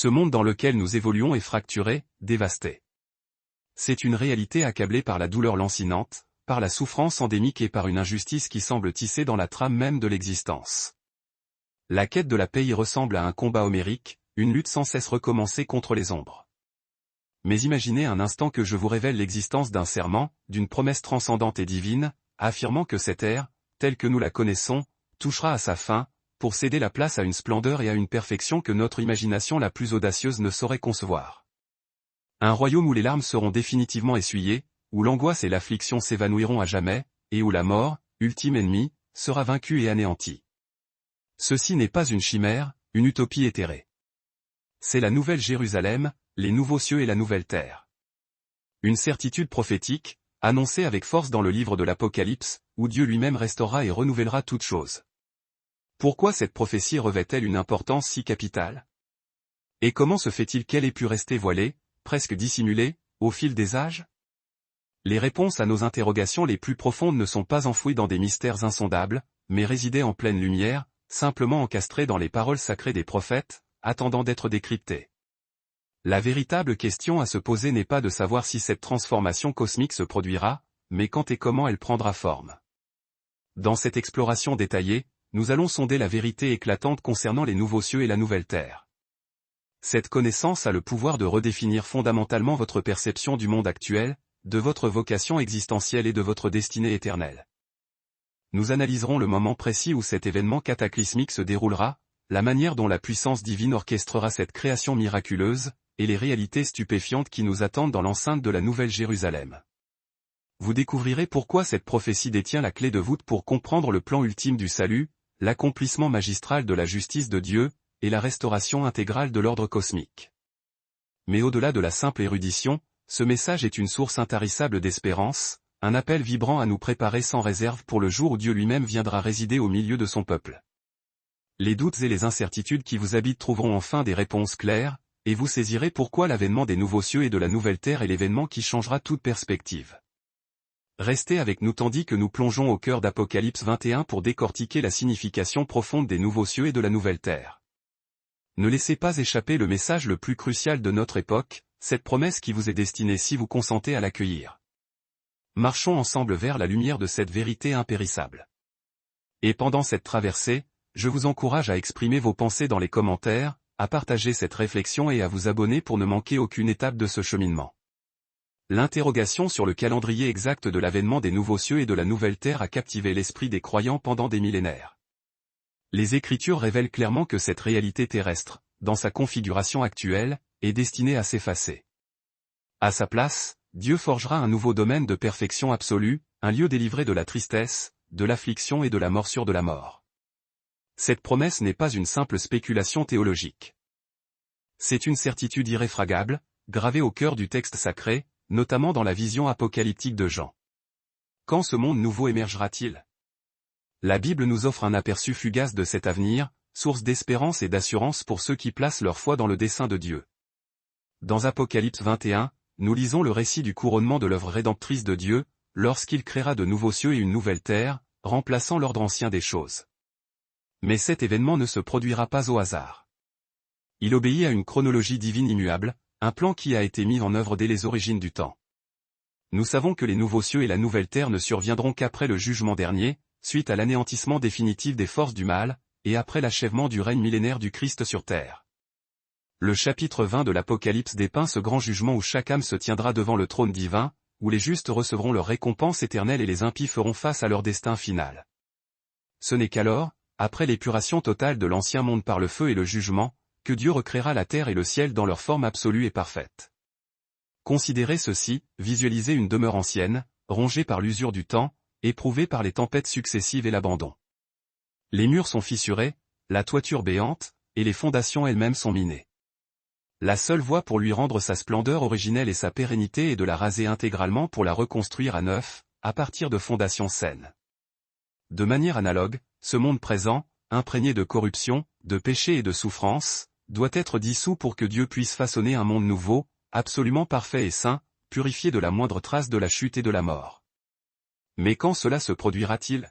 Ce monde dans lequel nous évoluons est fracturé, dévasté. C'est une réalité accablée par la douleur lancinante, par la souffrance endémique et par une injustice qui semble tissée dans la trame même de l'existence. La quête de la paix y ressemble à un combat homérique, une lutte sans cesse recommencée contre les ombres. Mais imaginez un instant que je vous révèle l'existence d'un serment, d'une promesse transcendante et divine, affirmant que cette ère, telle que nous la connaissons, touchera à sa fin, pour céder la place à une splendeur et à une perfection que notre imagination la plus audacieuse ne saurait concevoir. Un royaume où les larmes seront définitivement essuyées, où l'angoisse et l'affliction s'évanouiront à jamais, et où la mort, ultime ennemie, sera vaincue et anéantie. Ceci n'est pas une chimère, une utopie éthérée. C'est la nouvelle Jérusalem, les nouveaux cieux et la nouvelle terre. Une certitude prophétique, annoncée avec force dans le livre de l'Apocalypse, où Dieu lui-même restaurera et renouvellera toutes choses. Pourquoi cette prophétie revêt-elle une importance si capitale? Et comment se fait-il qu'elle ait pu rester voilée, presque dissimulée, au fil des âges? Les réponses à nos interrogations les plus profondes ne sont pas enfouies dans des mystères insondables, mais résidaient en pleine lumière, simplement encastrées dans les paroles sacrées des prophètes, attendant d'être décryptées. La véritable question à se poser n'est pas de savoir si cette transformation cosmique se produira, mais quand et comment elle prendra forme. Dans cette exploration détaillée, nous allons sonder la vérité éclatante concernant les nouveaux cieux et la nouvelle terre. Cette connaissance a le pouvoir de redéfinir fondamentalement votre perception du monde actuel, de votre vocation existentielle et de votre destinée éternelle. Nous analyserons le moment précis où cet événement cataclysmique se déroulera, la manière dont la puissance divine orchestrera cette création miraculeuse, et les réalités stupéfiantes qui nous attendent dans l'enceinte de la Nouvelle Jérusalem. Vous découvrirez pourquoi cette prophétie détient la clé de voûte pour comprendre le plan ultime du salut, l'accomplissement magistral de la justice de Dieu, et la restauration intégrale de l'ordre cosmique. Mais au-delà de la simple érudition, ce message est une source intarissable d'espérance, un appel vibrant à nous préparer sans réserve pour le jour où Dieu lui-même viendra résider au milieu de son peuple. Les doutes et les incertitudes qui vous habitent trouveront enfin des réponses claires, et vous saisirez pourquoi l'avènement des nouveaux cieux et de la nouvelle terre est l'événement qui changera toute perspective. Restez avec nous tandis que nous plongeons au cœur d'Apocalypse 21 pour décortiquer la signification profonde des nouveaux cieux et de la nouvelle terre. Ne laissez pas échapper le message le plus crucial de notre époque, cette promesse qui vous est destinée si vous consentez à l'accueillir. Marchons ensemble vers la lumière de cette vérité impérissable. Et pendant cette traversée, je vous encourage à exprimer vos pensées dans les commentaires, à partager cette réflexion et à vous abonner pour ne manquer aucune étape de ce cheminement. L'interrogation sur le calendrier exact de l'avènement des nouveaux cieux et de la nouvelle terre a captivé l'esprit des croyants pendant des millénaires. Les Écritures révèlent clairement que cette réalité terrestre, dans sa configuration actuelle, est destinée à s'effacer. À sa place, Dieu forgera un nouveau domaine de perfection absolue, un lieu délivré de la tristesse, de l'affliction et de la morsure de la mort. Cette promesse n'est pas une simple spéculation théologique. C'est une certitude irréfragable, gravée au cœur du texte sacré, notamment dans la vision apocalyptique de Jean. Quand ce monde nouveau émergera-t-il? La Bible nous offre un aperçu fugace de cet avenir, source d'espérance et d'assurance pour ceux qui placent leur foi dans le dessein de Dieu. Dans Apocalypse 21, nous lisons le récit du couronnement de l'œuvre rédemptrice de Dieu, lorsqu'il créera de nouveaux cieux et une nouvelle terre, remplaçant l'ordre ancien des choses. Mais cet événement ne se produira pas au hasard. Il obéit à une chronologie divine immuable, un plan qui a été mis en œuvre dès les origines du temps. Nous savons que les nouveaux cieux et la nouvelle terre ne surviendront qu'après le jugement dernier, suite à l'anéantissement définitif des forces du mal, et après l'achèvement du règne millénaire du Christ sur terre. Le chapitre 20 de l'Apocalypse dépeint ce grand jugement où chaque âme se tiendra devant le trône divin, où les justes recevront leur récompense éternelle et les impies feront face à leur destin final. Ce n'est qu'alors, après l'épuration totale de l'ancien monde par le feu et le jugement, que Dieu recréera la terre et le ciel dans leur forme absolue et parfaite. Considérez ceci, visualisez une demeure ancienne, rongée par l'usure du temps, éprouvée par les tempêtes successives et l'abandon. Les murs sont fissurés, la toiture béante, et les fondations elles-mêmes sont minées. La seule voie pour lui rendre sa splendeur originelle et sa pérennité est de la raser intégralement pour la reconstruire à neuf, à partir de fondations saines. De manière analogue, ce monde présent, imprégné de corruption, de péché et de souffrance, doit être dissous pour que Dieu puisse façonner un monde nouveau, absolument parfait et saint, purifié de la moindre trace de la chute et de la mort. Mais quand cela se produira-t-il?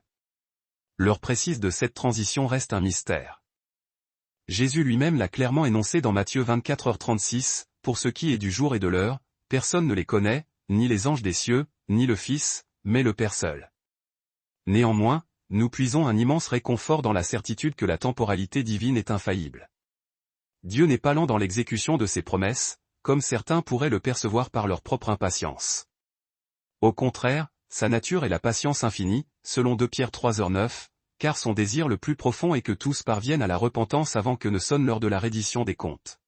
L'heure précise de cette transition reste un mystère. Jésus lui-même l'a clairement énoncé dans Matthieu 24h36, « Pour ce qui est du jour et de l'heure, personne ne les connaît, ni les anges des cieux, ni le Fils, mais le Père seul. » Néanmoins, nous puisons un immense réconfort dans la certitude que la temporalité divine est infaillible. Dieu n'est pas lent dans l'exécution de ses promesses, comme certains pourraient le percevoir par leur propre impatience. Au contraire, sa nature est la patience infinie, selon 2 Pierre 3h9, car son désir le plus profond est que tous parviennent à la repentance avant que ne sonne l'heure de la reddition des comptes.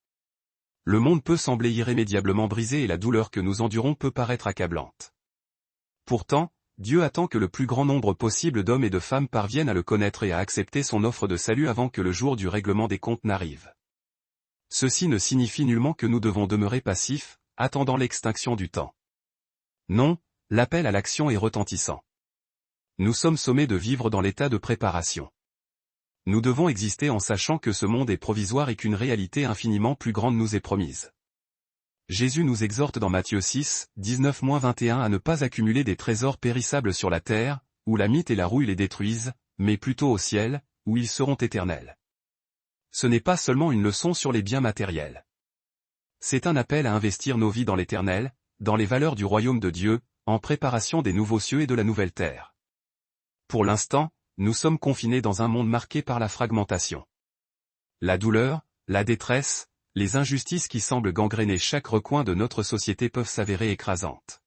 Le monde peut sembler irrémédiablement brisé et la douleur que nous endurons peut paraître accablante. Pourtant, Dieu attend que le plus grand nombre possible d'hommes et de femmes parviennent à le connaître et à accepter son offre de salut avant que le jour du règlement des comptes n'arrive. Ceci ne signifie nullement que nous devons demeurer passifs, attendant l'extinction du temps. Non, l'appel à l'action est retentissant. Nous sommes sommés de vivre dans l'état de préparation. Nous devons exister en sachant que ce monde est provisoire et qu'une réalité infiniment plus grande nous est promise. Jésus nous exhorte dans Matthieu 6, 19-21 à ne pas accumuler des trésors périssables sur la terre, où la mite et la rouille les détruisent, mais plutôt au ciel, où ils seront éternels. Ce n'est pas seulement une leçon sur les biens matériels. C'est un appel à investir nos vies dans l'éternel, dans les valeurs du royaume de Dieu, en préparation des nouveaux cieux et de la nouvelle terre. Pour l'instant, nous sommes confinés dans un monde marqué par la fragmentation. La douleur, la détresse, les injustices qui semblent gangréner chaque recoin de notre société peuvent s'avérer écrasantes.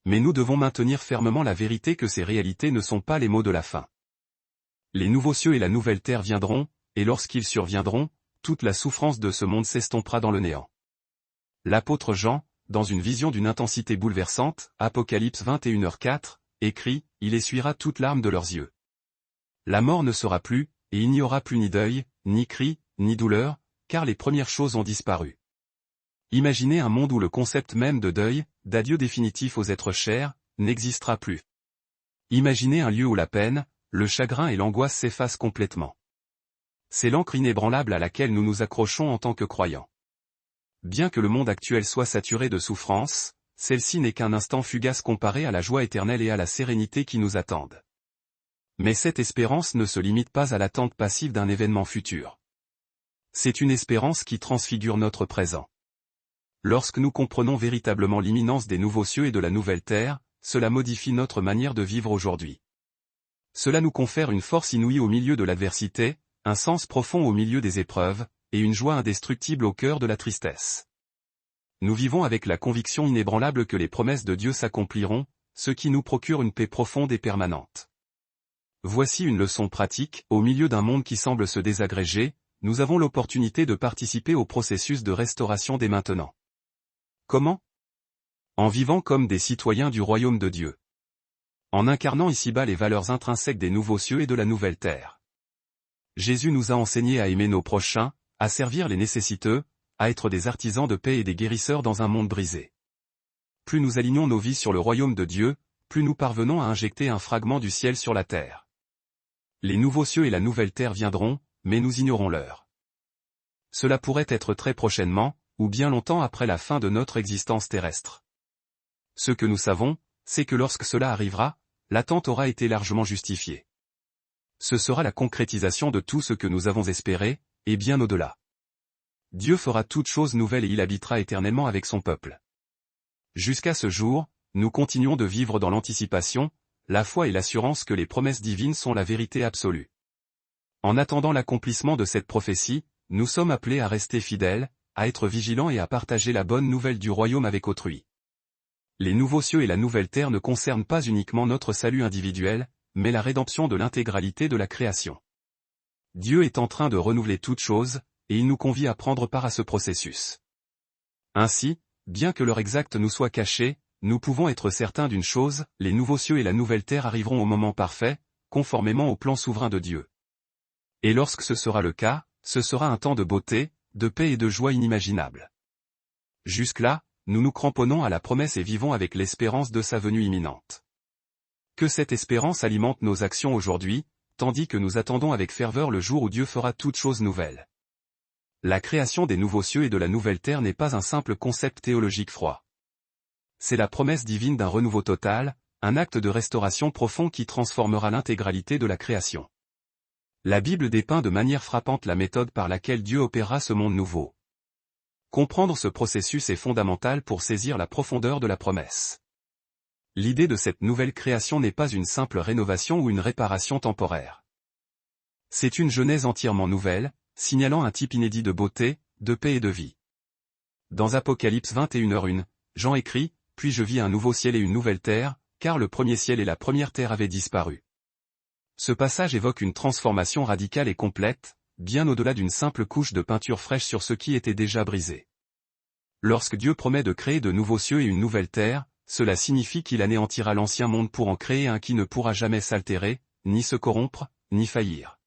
Mais nous devons maintenir fermement la vérité que ces réalités ne sont pas les mots de la fin. Les nouveaux cieux et la nouvelle terre viendront, et lorsqu'ils surviendront, toute la souffrance de ce monde s'estompera dans le néant. L'apôtre Jean, dans une vision d'une intensité bouleversante, Apocalypse 21h4, écrit, « Il essuiera toute larme de leurs yeux. La mort ne sera plus, et il n'y aura plus ni deuil, ni cri, ni douleur, car les premières choses ont disparu. » Imaginez un monde où le concept même de deuil, d'adieu définitif aux êtres chers, n'existera plus. Imaginez un lieu où la peine, le chagrin et l'angoisse s'effacent complètement. C'est l'encre inébranlable à laquelle nous nous accrochons en tant que croyants. Bien que le monde actuel soit saturé de souffrance, celle-ci n'est qu'un instant fugace comparé à la joie éternelle et à la sérénité qui nous attendent. Mais cette espérance ne se limite pas à l'attente passive d'un événement futur. C'est une espérance qui transfigure notre présent. Lorsque nous comprenons véritablement l'imminence des nouveaux cieux et de la nouvelle terre, cela modifie notre manière de vivre aujourd'hui. Cela nous confère une force inouïe au milieu de l'adversité, un sens profond au milieu des épreuves, et une joie indestructible au cœur de la tristesse. Nous vivons avec la conviction inébranlable que les promesses de Dieu s'accompliront, ce qui nous procure une paix profonde et permanente. Voici une leçon pratique, au milieu d'un monde qui semble se désagréger, nous avons l'opportunité de participer au processus de restauration dès maintenant. Comment? En vivant comme des citoyens du royaume de Dieu. En incarnant ici-bas les valeurs intrinsèques des nouveaux cieux et de la nouvelle terre. Jésus nous a enseigné à aimer nos prochains, à servir les nécessiteux, à être des artisans de paix et des guérisseurs dans un monde brisé. Plus nous alignons nos vies sur le royaume de Dieu, plus nous parvenons à injecter un fragment du ciel sur la terre. Les nouveaux cieux et la nouvelle terre viendront, mais nous ignorons l'heure. Cela pourrait être très prochainement, ou bien longtemps après la fin de notre existence terrestre. Ce que nous savons, c'est que lorsque cela arrivera, l'attente aura été largement justifiée. Ce sera la concrétisation de tout ce que nous avons espéré, et bien au-delà. Dieu fera toutes choses nouvelles et il habitera éternellement avec son peuple. Jusqu'à ce jour, nous continuons de vivre dans l'anticipation, la foi et l'assurance que les promesses divines sont la vérité absolue. En attendant l'accomplissement de cette prophétie, nous sommes appelés à rester fidèles, à être vigilants et à partager la bonne nouvelle du royaume avec autrui. Les nouveaux cieux et la nouvelle terre ne concernent pas uniquement notre salut individuel, mais la rédemption de l'intégralité de la création. Dieu est en train de renouveler toutes choses, et il nous convie à prendre part à ce processus. Ainsi, bien que l'heure exacte nous soit cachée, nous pouvons être certains d'une chose, les nouveaux cieux et la nouvelle terre arriveront au moment parfait, conformément au plan souverain de Dieu. Et lorsque ce sera le cas, ce sera un temps de beauté, de paix et de joie inimaginable. Jusque-là, nous nous cramponnons à la promesse et vivons avec l'espérance de sa venue imminente. Que cette espérance alimente nos actions aujourd'hui, tandis que nous attendons avec ferveur le jour où Dieu fera toutes choses nouvelles. La création des nouveaux cieux et de la nouvelle terre n'est pas un simple concept théologique froid. C'est la promesse divine d'un renouveau total, un acte de restauration profond qui transformera l'intégralité de la création. La Bible dépeint de manière frappante la méthode par laquelle Dieu opérera ce monde nouveau. Comprendre ce processus est fondamental pour saisir la profondeur de la promesse. L'idée de cette nouvelle création n'est pas une simple rénovation ou une réparation temporaire. C'est une genèse entièrement nouvelle, signalant un type inédit de beauté, de paix et de vie. Dans Apocalypse 21h1, Jean écrit « Puis je vis un nouveau ciel et une nouvelle terre, car le premier ciel et la première terre avaient disparu. » Ce passage évoque une transformation radicale et complète, bien au-delà d'une simple couche de peinture fraîche sur ce qui était déjà brisé. Lorsque Dieu promet de créer de nouveaux cieux et une nouvelle terre, cela signifie qu'il anéantira l'ancien monde pour en créer un qui ne pourra jamais s'altérer, ni se corrompre, ni faillir.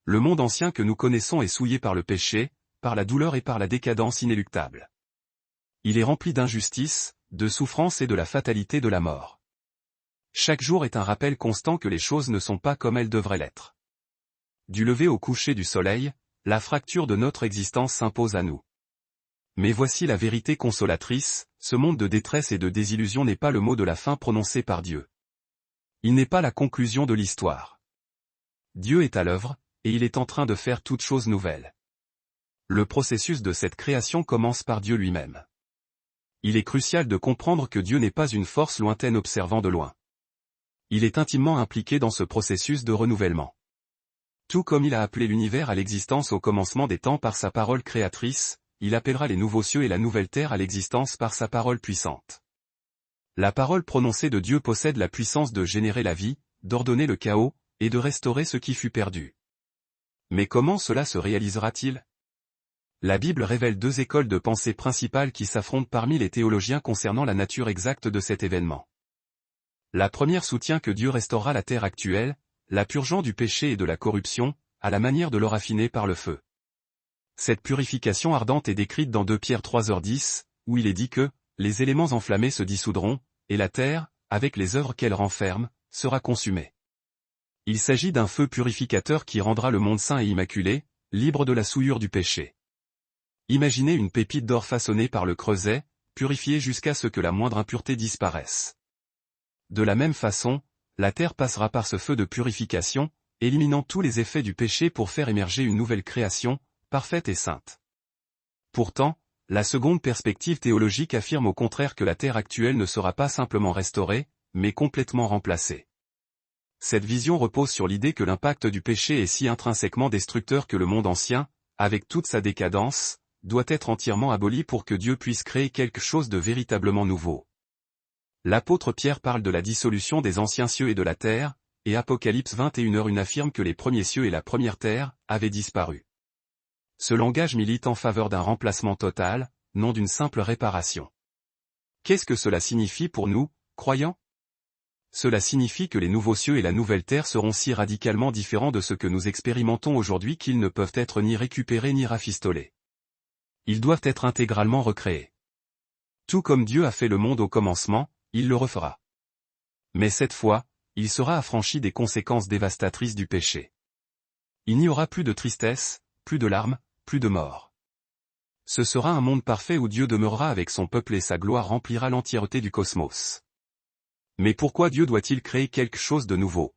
Le monde ancien que nous connaissons est souillé par le péché, par la douleur et par la décadence inéluctable. Il est rempli d'injustice, de souffrance et de la fatalité de la mort. Chaque jour est un rappel constant que les choses ne sont pas comme elles devraient l'être. Du lever au coucher du soleil, la fracture de notre existence s'impose à nous. Mais voici la vérité consolatrice, ce monde de détresse et de désillusion n'est pas le mot de la fin prononcé par Dieu. Il n'est pas la conclusion de l'histoire. Dieu est à l'œuvre, et il est en train de faire toutes choses nouvelles. Le processus de cette création commence par Dieu lui-même. Il est crucial de comprendre que Dieu n'est pas une force lointaine observant de loin. Il est intimement impliqué dans ce processus de renouvellement. Tout comme il a appelé l'univers à l'existence au commencement des temps par sa parole créatrice, il appellera les nouveaux cieux et la nouvelle terre à l'existence par sa parole puissante. La parole prononcée de Dieu possède la puissance de générer la vie, d'ordonner le chaos, et de restaurer ce qui fut perdu. Mais comment cela se réalisera-t-il? La Bible révèle deux écoles de pensée principales qui s'affrontent parmi les théologiens concernant la nature exacte de cet événement. La première soutient que Dieu restaurera la terre actuelle, la purgeant du péché et de la corruption, à la manière de le raffiner par le feu. Cette purification ardente est décrite dans 2 Pierre 3h10, où il est dit que « les éléments enflammés se dissoudront, et la terre, avec les œuvres qu'elle renferme, sera consumée. » Il s'agit d'un feu purificateur qui rendra le monde saint et immaculé, libre de la souillure du péché. Imaginez une pépite d'or façonnée par le creuset, purifiée jusqu'à ce que la moindre impureté disparaisse. De la même façon, la terre passera par ce feu de purification, éliminant tous les effets du péché pour faire émerger une nouvelle création, parfaite et sainte. Pourtant, la seconde perspective théologique affirme au contraire que la terre actuelle ne sera pas simplement restaurée, mais complètement remplacée. Cette vision repose sur l'idée que l'impact du péché est si intrinsèquement destructeur que le monde ancien, avec toute sa décadence, doit être entièrement aboli pour que Dieu puisse créer quelque chose de véritablement nouveau. L'apôtre Pierre parle de la dissolution des anciens cieux et de la terre, et Apocalypse 21h1 affirme que les premiers cieux et la première terre avaient disparu. Ce langage milite en faveur d'un remplacement total, non d'une simple réparation. Qu'est-ce que cela signifie pour nous, croyants? Cela signifie que les nouveaux cieux et la nouvelle terre seront si radicalement différents de ce que nous expérimentons aujourd'hui qu'ils ne peuvent être ni récupérés ni rafistolés. Ils doivent être intégralement recréés. Tout comme Dieu a fait le monde au commencement, il le refera. Mais cette fois, il sera affranchi des conséquences dévastatrices du péché. Il n'y aura plus de tristesse, plus de larmes, plus de mort. Ce sera un monde parfait où Dieu demeurera avec son peuple et sa gloire remplira l'entièreté du cosmos. Mais pourquoi Dieu doit-il créer quelque chose de nouveau?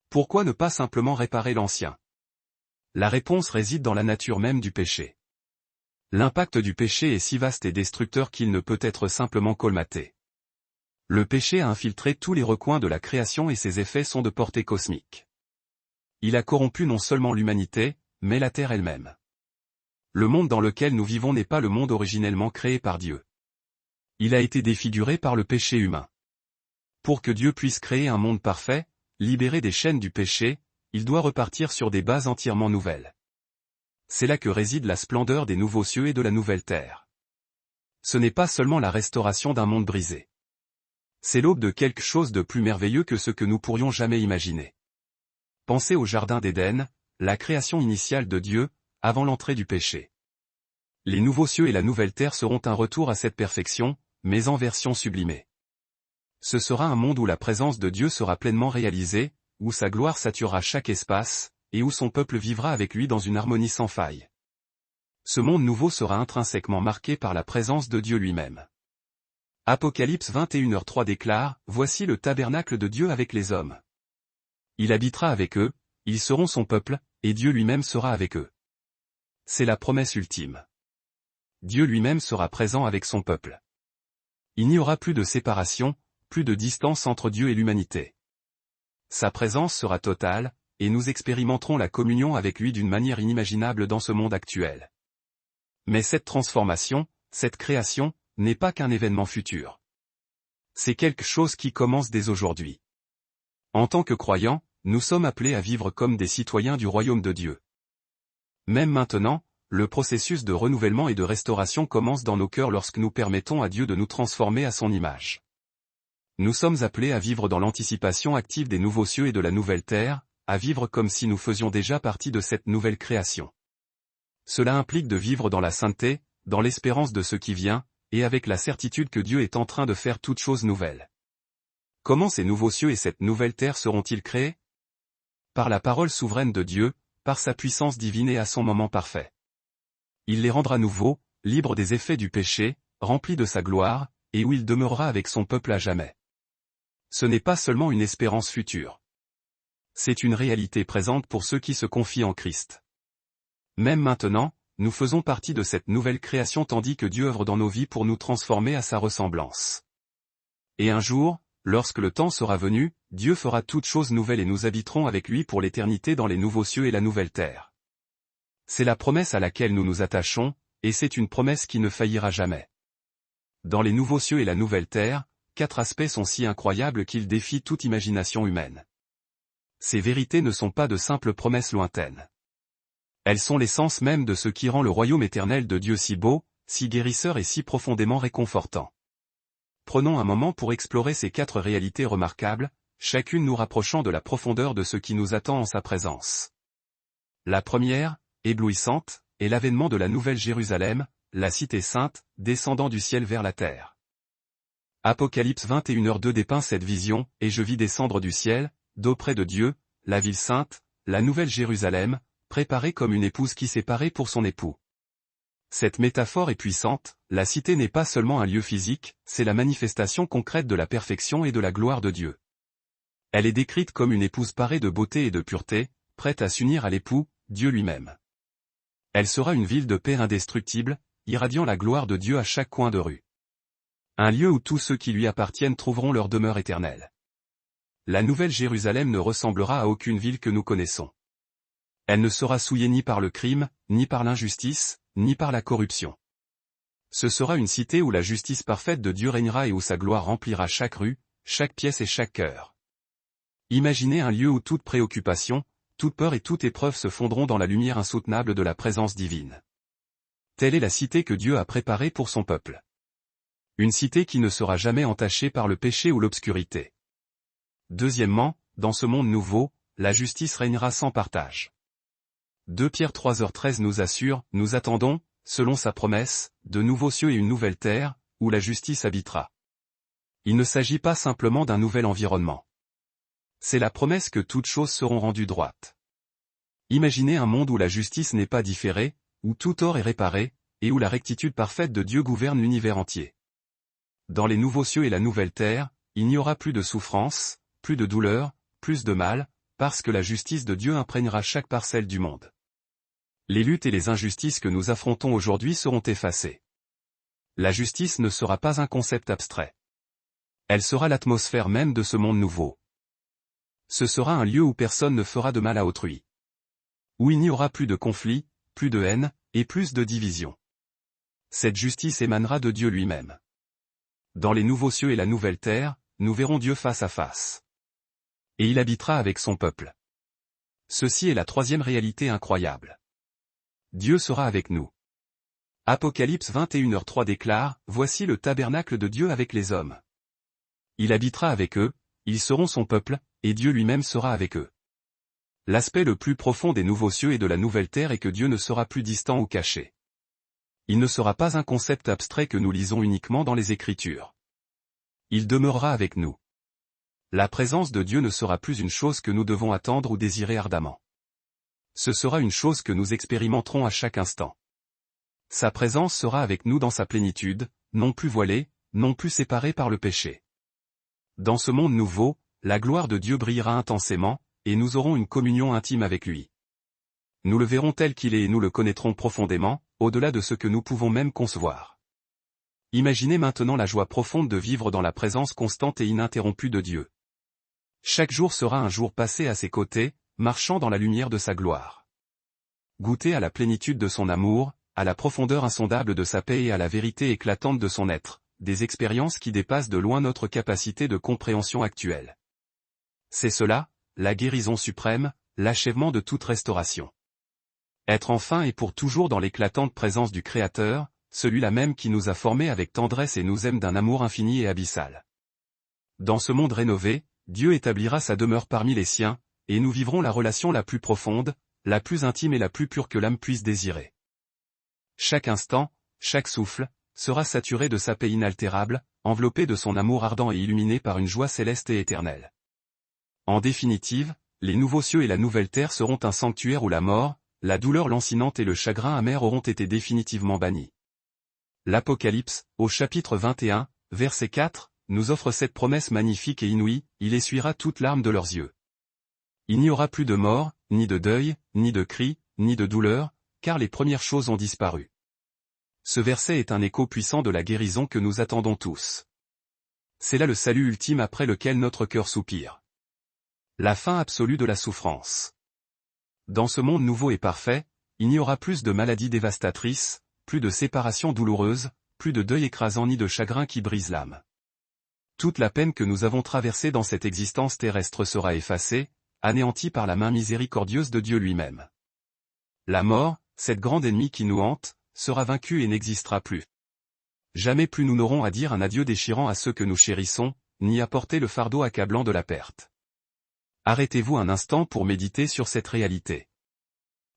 Pourquoi ne pas simplement réparer l'ancien? La réponse réside dans la nature même du péché. L'impact du péché est si vaste et destructeur qu'il ne peut être simplement colmaté. Le péché a infiltré tous les recoins de la création et ses effets sont de portée cosmique. Il a corrompu non seulement l'humanité, mais la terre elle-même. Le monde dans lequel nous vivons n'est pas le monde originellement créé par Dieu. Il a été défiguré par le péché humain. Pour que Dieu puisse créer un monde parfait, libéré des chaînes du péché, il doit repartir sur des bases entièrement nouvelles. C'est là que réside la splendeur des nouveaux cieux et de la nouvelle terre. Ce n'est pas seulement la restauration d'un monde brisé. C'est l'aube de quelque chose de plus merveilleux que ce que nous pourrions jamais imaginer. Pensez au Jardin d'Éden, la création initiale de Dieu, avant l'entrée du péché. Les nouveaux cieux et la nouvelle terre seront un retour à cette perfection, mais en version sublimée. Ce sera un monde où la présence de Dieu sera pleinement réalisée, où sa gloire saturera chaque espace, et où son peuple vivra avec lui dans une harmonie sans faille. Ce monde nouveau sera intrinsèquement marqué par la présence de Dieu lui-même. Apocalypse 21h3 déclare « Voici le tabernacle de Dieu avec les hommes. Il habitera avec eux, ils seront son peuple, et Dieu lui-même sera avec eux. C'est la promesse ultime. Dieu lui-même sera présent avec son peuple. Il n'y aura plus de séparation, plus de distance entre Dieu et l'humanité. Sa présence sera totale, et nous expérimenterons la communion avec lui d'une manière inimaginable dans ce monde actuel. Mais cette transformation, cette création, n'est pas qu'un événement futur. C'est quelque chose qui commence dès aujourd'hui. En tant que croyants, nous sommes appelés à vivre comme des citoyens du royaume de Dieu. Même maintenant, le processus de renouvellement et de restauration commence dans nos cœurs lorsque nous permettons à Dieu de nous transformer à son image. Nous sommes appelés à vivre dans l'anticipation active des nouveaux cieux et de la nouvelle terre, à vivre comme si nous faisions déjà partie de cette nouvelle création. Cela implique de vivre dans la sainteté, dans l'espérance de ce qui vient, et avec la certitude que Dieu est en train de faire toutes choses nouvelles. Comment ces nouveaux cieux et cette nouvelle terre seront-ils créés? Par la parole souveraine de Dieu, par sa puissance divine et à son moment parfait. Il les rendra nouveaux, libres des effets du péché, remplis de sa gloire, et où il demeurera avec son peuple à jamais. Ce n'est pas seulement une espérance future. C'est une réalité présente pour ceux qui se confient en Christ. Même maintenant, nous faisons partie de cette nouvelle création tandis que Dieu œuvre dans nos vies pour nous transformer à sa ressemblance. Et un jour, lorsque le temps sera venu, Dieu fera toutes choses nouvelles et nous habiterons avec lui pour l'éternité dans les nouveaux cieux et la nouvelle terre. C'est la promesse à laquelle nous nous attachons, et c'est une promesse qui ne faillira jamais. Dans les nouveaux cieux et la nouvelle terre, 4 aspects sont si incroyables qu'ils défient toute imagination humaine. Ces vérités ne sont pas de simples promesses lointaines. Elles sont l'essence même de ce qui rend le royaume éternel de Dieu si beau, si guérisseur et si profondément réconfortant. Prenons un moment pour explorer ces 4 réalités remarquables, chacune nous rapprochant de la profondeur de ce qui nous attend en sa présence. La première, éblouissante, est l'avènement de la Nouvelle Jérusalem, la cité sainte, descendant du ciel vers la terre. Apocalypse 21h2 dépeint cette vision, et je vis descendre du ciel, d'auprès de Dieu, la ville sainte, la Nouvelle Jérusalem, préparée comme une épouse qui s'est parée pour son époux. Cette métaphore est puissante, la cité n'est pas seulement un lieu physique, c'est la manifestation concrète de la perfection et de la gloire de Dieu. Elle est décrite comme une épouse parée de beauté et de pureté, prête à s'unir à l'époux, Dieu lui-même. Elle sera une ville de paix indestructible, irradiant la gloire de Dieu à chaque coin de rue. Un lieu où tous ceux qui lui appartiennent trouveront leur demeure éternelle. La Nouvelle Jérusalem ne ressemblera à aucune ville que nous connaissons. Elle ne sera souillée ni par le crime, ni par l'injustice, ni par la corruption. Ce sera une cité où la justice parfaite de Dieu régnera et où sa gloire remplira chaque rue, chaque pièce et chaque cœur. Imaginez un lieu où toute préoccupation, toute peur et toute épreuve se fondront dans la lumière insoutenable de la présence divine. Telle est la cité que Dieu a préparée pour son peuple. Une cité qui ne sera jamais entachée par le péché ou l'obscurité. Deuxièmement, dans ce monde nouveau, la justice régnera sans partage. 2 Pierre 3h13 nous assure, nous attendons, selon sa promesse, de nouveaux cieux et une nouvelle terre, où la justice habitera. Il ne s'agit pas simplement d'un nouvel environnement. C'est la promesse que toutes choses seront rendues droites. Imaginez un monde où la justice n'est pas différée, où tout tort est réparé, et où la rectitude parfaite de Dieu gouverne l'univers entier. Dans les nouveaux cieux et la nouvelle terre, il n'y aura plus de souffrance, plus de douleur, plus de mal, parce que la justice de Dieu imprégnera chaque parcelle du monde. Les luttes et les injustices que nous affrontons aujourd'hui seront effacées. La justice ne sera pas un concept abstrait. Elle sera l'atmosphère même de ce monde nouveau. Ce sera un lieu où personne ne fera de mal à autrui. Où il n'y aura plus de conflits, plus de haine, et plus de division. Cette justice émanera de Dieu lui-même. Dans les nouveaux cieux et la nouvelle terre, nous verrons Dieu face à face. Et il habitera avec son peuple. Ceci est la troisième réalité incroyable. Dieu sera avec nous. Apocalypse 21h3 déclare, « Voici le tabernacle de Dieu avec les hommes. Il habitera avec eux, ils seront son peuple, et Dieu lui-même sera avec eux. » L'aspect le plus profond des nouveaux cieux et de la nouvelle terre est que Dieu ne sera plus distant ou caché. Il ne sera pas un concept abstrait que nous lisons uniquement dans les Écritures. Il demeurera avec nous. La présence de Dieu ne sera plus une chose que nous devons attendre ou désirer ardemment. Ce sera une chose que nous expérimenterons à chaque instant. Sa présence sera avec nous dans sa plénitude, non plus voilée, non plus séparée par le péché. Dans ce monde nouveau, la gloire de Dieu brillera intensément, et nous aurons une communion intime avec lui. Nous le verrons tel qu'il est et nous le connaîtrons profondément, au-delà de ce que nous pouvons même concevoir. Imaginez maintenant la joie profonde de vivre dans la présence constante et ininterrompue de Dieu. Chaque jour sera un jour passé à ses côtés, marchant dans la lumière de sa gloire. Goûter à la plénitude de son amour, à la profondeur insondable de sa paix et à la vérité éclatante de son être, des expériences qui dépassent de loin notre capacité de compréhension actuelle. C'est cela, la guérison suprême, l'achèvement de toute restauration. Être enfin et pour toujours dans l'éclatante présence du Créateur, celui-là même qui nous a formés avec tendresse et nous aime d'un amour infini et abyssal. Dans ce monde rénové, Dieu établira sa demeure parmi les siens, et nous vivrons la relation la plus profonde, la plus intime et la plus pure que l'âme puisse désirer. Chaque instant, chaque souffle, sera saturé de sa paix inaltérable, enveloppé de son amour ardent et illuminé par une joie céleste et éternelle. En définitive, les nouveaux cieux et la nouvelle terre seront un sanctuaire où la mort, la douleur lancinante et le chagrin amer auront été définitivement bannis. L'Apocalypse, au chapitre 21, verset 4, nous offre cette promesse magnifique et inouïe, il essuiera toute larme de leurs yeux. Il n'y aura plus de mort, ni de deuil, ni de cris, ni de douleur, car les premières choses ont disparu. Ce verset est un écho puissant de la guérison que nous attendons tous. C'est là le salut ultime après lequel notre cœur soupire. La fin absolue de la souffrance. Dans ce monde nouveau et parfait, il n'y aura plus de maladies dévastatrices, plus de séparations douloureuses, plus de deuil écrasant ni de chagrin qui brise l'âme. Toute la peine que nous avons traversée dans cette existence terrestre sera effacée, anéantie par la main miséricordieuse de Dieu lui-même. La mort, cette grande ennemie qui nous hante, sera vaincue et n'existera plus. Jamais plus nous n'aurons à dire un adieu déchirant à ceux que nous chérissons, ni à porter le fardeau accablant de la perte. Arrêtez-vous un instant pour méditer sur cette réalité.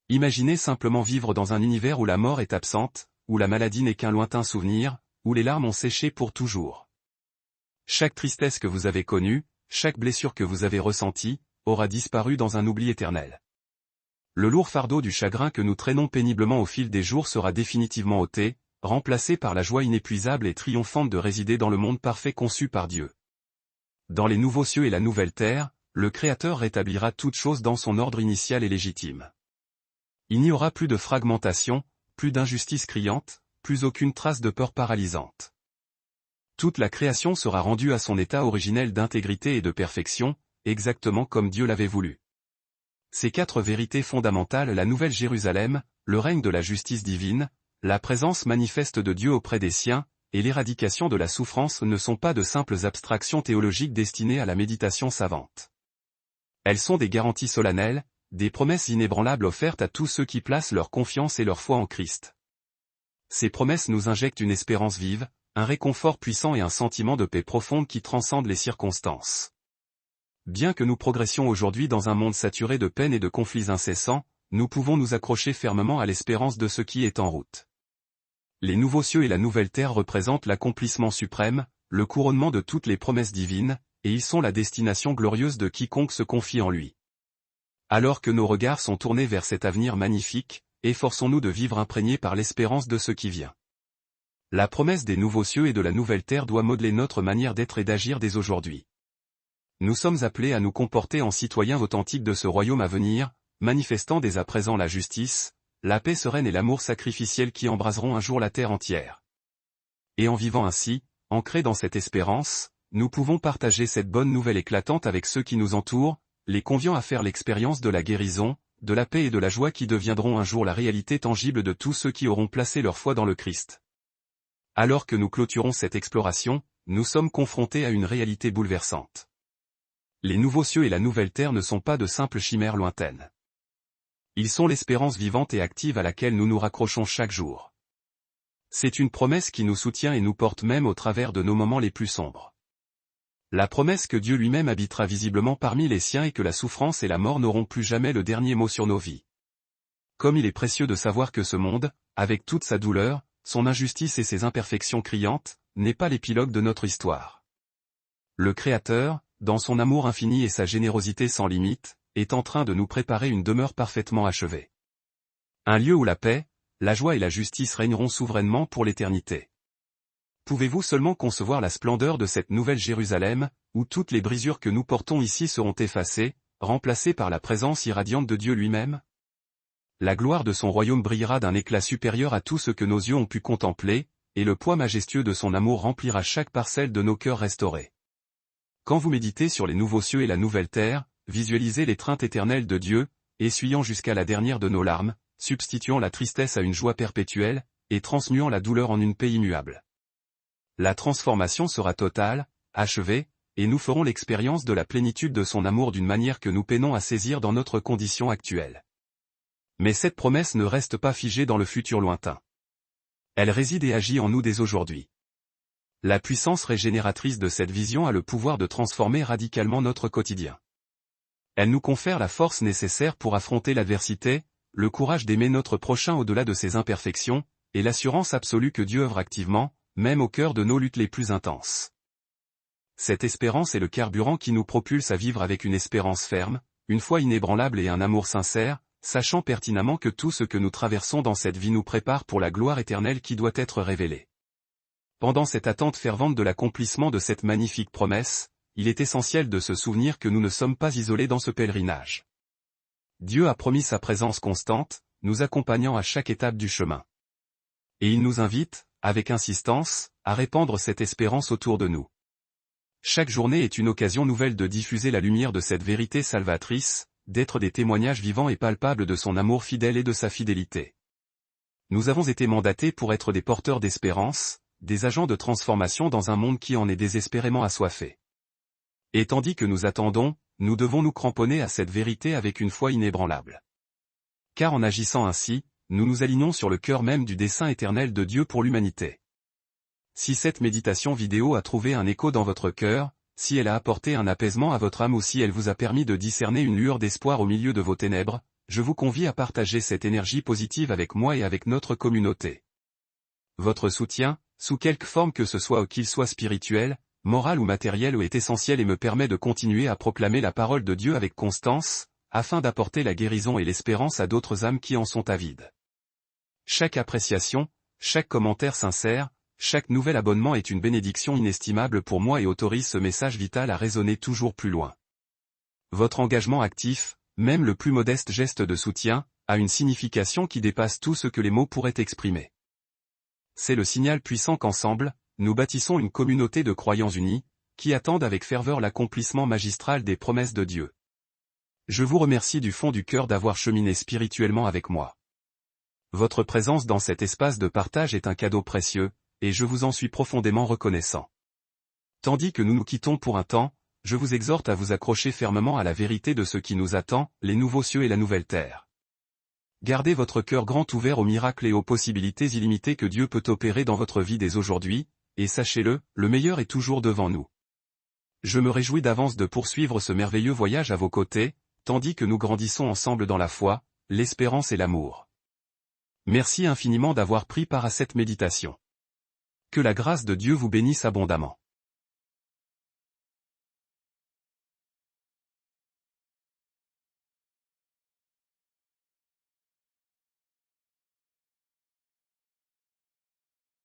Imaginez simplement vivre dans un univers où la mort est absente, où la maladie n'est qu'un lointain souvenir, où les larmes ont séché pour toujours. Chaque tristesse que vous avez connue, chaque blessure que vous avez ressentie, aura disparu dans un oubli éternel. Le lourd fardeau du chagrin que nous traînons péniblement au fil des jours sera définitivement ôté, remplacé par la joie inépuisable et triomphante de résider dans le monde parfait conçu par Dieu. Dans les nouveaux cieux et la nouvelle terre, le Créateur rétablira toutes choses dans son ordre initial et légitime. Il n'y aura plus de fragmentation, plus d'injustice criante, plus aucune trace de peur paralysante. Toute la création sera rendue à son état originel d'intégrité et de perfection, exactement comme Dieu l'avait voulu. Ces quatre vérités fondamentales, la Nouvelle Jérusalem, le règne de la justice divine, la présence manifeste de Dieu auprès des siens, et l'éradication de la souffrance ne sont pas de simples abstractions théologiques destinées à la méditation savante. Elles sont des garanties solennelles, des promesses inébranlables offertes à tous ceux qui placent leur confiance et leur foi en Christ. Ces promesses nous injectent une espérance vive, un réconfort puissant et un sentiment de paix profonde qui transcende les circonstances. Bien que nous progressions aujourd'hui dans un monde saturé de peines et de conflits incessants, nous pouvons nous accrocher fermement à l'espérance de ce qui est en route. Les nouveaux cieux et la nouvelle terre représentent l'accomplissement suprême, le couronnement de toutes les promesses divines, et ils sont la destination glorieuse de quiconque se confie en lui. Alors que nos regards sont tournés vers cet avenir magnifique, efforçons-nous de vivre imprégnés par l'espérance de ce qui vient. La promesse des nouveaux cieux et de la nouvelle terre doit modeler notre manière d'être et d'agir dès aujourd'hui. Nous sommes appelés à nous comporter en citoyens authentiques de ce royaume à venir, manifestant dès à présent la justice, la paix sereine et l'amour sacrificiel qui embraseront un jour la terre entière. Et en vivant ainsi, ancrés dans cette espérance, nous pouvons partager cette bonne nouvelle éclatante avec ceux qui nous entourent, les conviant à faire l'expérience de la guérison, de la paix et de la joie qui deviendront un jour la réalité tangible de tous ceux qui auront placé leur foi dans le Christ. Alors que nous clôturons cette exploration, nous sommes confrontés à une réalité bouleversante. Les nouveaux cieux et la nouvelle terre ne sont pas de simples chimères lointaines. Ils sont l'espérance vivante et active à laquelle nous nous raccrochons chaque jour. C'est une promesse qui nous soutient et nous porte même au travers de nos moments les plus sombres. La promesse que Dieu lui-même habitera visiblement parmi les siens et que la souffrance et la mort n'auront plus jamais le dernier mot sur nos vies. Comme il est précieux de savoir que ce monde, avec toute sa douleur, son injustice et ses imperfections criantes, n'est pas l'épilogue de notre histoire. Le Créateur, dans son amour infini et sa générosité sans limite, est en train de nous préparer une demeure parfaitement achevée. Un lieu où la paix, la joie et la justice régneront souverainement pour l'éternité. Pouvez-vous seulement concevoir la splendeur de cette nouvelle Jérusalem, où toutes les brisures que nous portons ici seront effacées, remplacée par la présence irradiante de Dieu lui-même? La gloire de son royaume brillera d'un éclat supérieur à tout ce que nos yeux ont pu contempler, et le poids majestueux de son amour remplira chaque parcelle de nos cœurs restaurés. Quand vous méditez sur les nouveaux cieux et la nouvelle terre, visualisez l'étreinte éternelle de Dieu, essuyant jusqu'à la dernière de nos larmes, substituant la tristesse à une joie perpétuelle, et transmuant la douleur en une paix immuable. La transformation sera totale, achevée, et nous ferons l'expérience de la plénitude de son amour d'une manière que nous peinons à saisir dans notre condition actuelle. Mais cette promesse ne reste pas figée dans le futur lointain. Elle réside et agit en nous dès aujourd'hui. La puissance régénératrice de cette vision a le pouvoir de transformer radicalement notre quotidien. Elle nous confère la force nécessaire pour affronter l'adversité, le courage d'aimer notre prochain au-delà de ses imperfections, et l'assurance absolue que Dieu œuvre activement, même au cœur de nos luttes les plus intenses. Cette espérance est le carburant qui nous propulse à vivre avec une espérance ferme, une foi inébranlable et un amour sincère, sachant pertinemment que tout ce que nous traversons dans cette vie nous prépare pour la gloire éternelle qui doit être révélée. Pendant cette attente fervente de l'accomplissement de cette magnifique promesse, il est essentiel de se souvenir que nous ne sommes pas isolés dans ce pèlerinage. Dieu a promis sa présence constante, nous accompagnant à chaque étape du chemin. Et il nous invite, avec insistance, à répandre cette espérance autour de nous. Chaque journée est une occasion nouvelle de diffuser la lumière de cette vérité salvatrice, d'être des témoignages vivants et palpables de son amour fidèle et de sa fidélité. Nous avons été mandatés pour être des porteurs d'espérance, des agents de transformation dans un monde qui en est désespérément assoiffé. Et tandis que nous attendons, nous devons nous cramponner à cette vérité avec une foi inébranlable. Car en agissant ainsi, nous nous alignons sur le cœur même du dessein éternel de Dieu pour l'humanité. Si cette méditation vidéo a trouvé un écho dans votre cœur, si elle a apporté un apaisement à votre âme ou si elle vous a permis de discerner une lueur d'espoir au milieu de vos ténèbres, je vous convie à partager cette énergie positive avec moi et avec notre communauté. Votre soutien, sous quelque forme que ce soit, qu'il soit spirituel, moral ou matériel, est essentiel et me permet de continuer à proclamer la parole de Dieu avec constance, afin d'apporter la guérison et l'espérance à d'autres âmes qui en sont avides. Chaque appréciation, chaque commentaire sincère, chaque nouvel abonnement est une bénédiction inestimable pour moi et autorise ce message vital à résonner toujours plus loin. Votre engagement actif, même le plus modeste geste de soutien, a une signification qui dépasse tout ce que les mots pourraient exprimer. C'est le signal puissant qu'ensemble, nous bâtissons une communauté de croyants unis, qui attendent avec ferveur l'accomplissement magistral des promesses de Dieu. Je vous remercie du fond du cœur d'avoir cheminé spirituellement avec moi. Votre présence dans cet espace de partage est un cadeau précieux, et je vous en suis profondément reconnaissant. Tandis que nous nous quittons pour un temps, je vous exhorte à vous accrocher fermement à la vérité de ce qui nous attend, les nouveaux cieux et la nouvelle terre. Gardez votre cœur grand ouvert aux miracles et aux possibilités illimitées que Dieu peut opérer dans votre vie dès aujourd'hui, et sachez-le, le meilleur est toujours devant nous. Je me réjouis d'avance de poursuivre ce merveilleux voyage à vos côtés, tandis que nous grandissons ensemble dans la foi, l'espérance et l'amour. Merci infiniment d'avoir pris part à cette méditation. Que la grâce de Dieu vous bénisse abondamment.